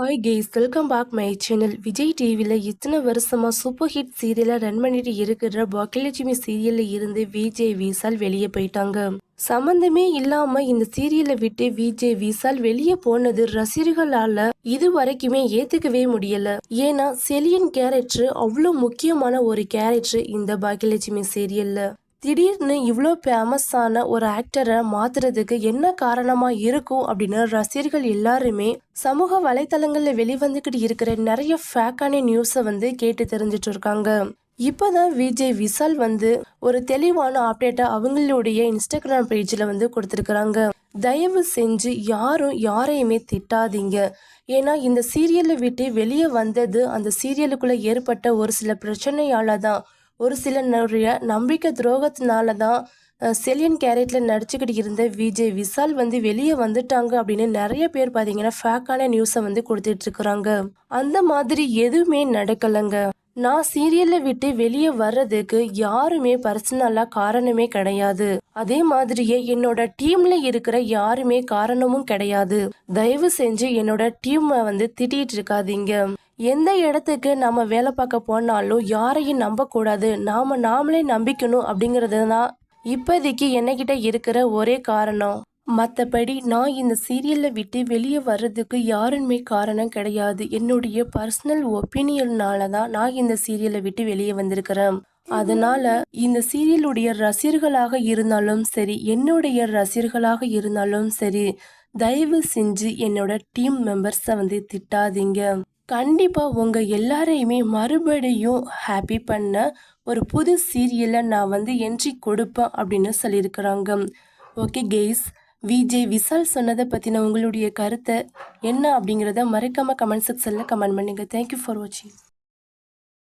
Hi guys, welcome back my channel. Vijay டிவியில் இத்தனை வருஷமாக சூப்பர் ஹிட் சீரியலை ரன் பண்ணிட்டு இருக்கிற பாக்கியலட்சுமி சீரியலில் இருந்து விஜய் விஷால் வெளியே போயிட்டாங்க. சம்பந்தமே இல்லாம இந்த சீரியலை விட்டு விஜய் விஷால் வெளியே போனது ரசிகர்களால இது வரைக்குமே ஏத்துக்கவே முடியல. ஏன்னா செலியன் கேரக்டர் அவ்வளோ முக்கியமான ஒரு கேரக்டர் இந்த பாக்கியலட்சுமி சீரியல்ல. திடீர்னு இவ்வளோ ஃபேமஸான ஒரு ஆக்டரை மாத்துறதுக்கு என்ன காரணமா இருக்கும் அப்படின்னு ரசிகர்கள் எல்லாருமே சமூக வலைத்தளங்கள்ல வெளிவந்துக்கிட்டு இருக்கிற நிறைய ஃபேக்கான நியூஸை கேட்டு தெரிஞ்சிட்டு இருக்காங்க. இப்போதான் விஜய் விஷால் ஒரு தெளிவான அப்டேட்டை அவங்களுடைய இன்ஸ்டாகிராம் பேஜில் கொடுத்துருக்குறாங்க. தயவு செஞ்சு யாரும் யாரையுமே திட்டாதீங்க. ஏன்னா இந்த சீரியலை விட்டு வெளியே வந்தது அந்த சீரியலுக்குள்ள ஏற்பட்ட ஒரு சில பிரச்சனையால தான், ஒரு சில நம்பிக்கை துரோகத்தினால தான் செலியன் கேரக்டர்ல நடிச்சுக்கிட்டு இருந்த விஜய் விஷால் வெளியே வந்துட்டாங்க அப்படின்னு நிறைய பேர் பார்த்தீங்கன்னா ஃபேக்கான நியூஸை கொடுத்துட்டு இருக்கிறாங்க. அந்த மாதிரி எதுவுமே நடக்கலைங்க. நான் சீரியலை விட்டு வெளியே வர்றதுக்கு யாருமே பர்சனலா காரணமே கிடையாது. அதே மாதிரியே என்னோட டீம்ல இருக்கிற யாருமே காரணமும் கிடையாது. தயவு செஞ்சு என்னோட டீமை திட்டிட்டு இருக்காதீங்க. எந்த இடத்துக்கு நாம வேலை பார்க்க போனாலும் யாரையும் நம்ப கூடாது, நாமளே நம்பிக்கணும் அப்படிங்கறது தான் இப்போதைக்கு என்னகிட்ட இருக்கிற ஒரே காரணம். மற்றபடி நான் இந்த சீரியலை விட்டு வெளியே வர்றதுக்கு யாருமே காரணம் கிடையாது. என்னுடைய பர்சனல் ஒப்பீனியனால தான் நான் இந்த சீரியலை விட்டு வெளியே வந்திருக்கிறேன். அதனால இந்த சீரியலுடைய ரசிகர்களாக இருந்தாலும் சரி, என்னுடைய ரசிகர்களாக இருந்தாலும் சரி, தயவு செஞ்சு என்னோட டீம் மெம்பர்ஸை திட்டாதீங்க. கண்டிப்பா உங்க எல்லாரையுமே மறுபடியும் ஹாப்பி பண்ண ஒரு புது சீரியலை நான் என்ட்ரி கொடுப்பேன் அப்படின்னு சொல்லியிருக்கிறாங்க. ஓகே கெய்ஸ், விஜய் விஷால் சொன்னதை பற்றின உங்களுடைய கருத்தை என்ன அப்படிங்கிறத மறக்காம கமெண்ட் செக்ஷனில் கமெண்ட் பண்ணுங்க. தேங்க்யூ ஃபார் வாட்சிங்.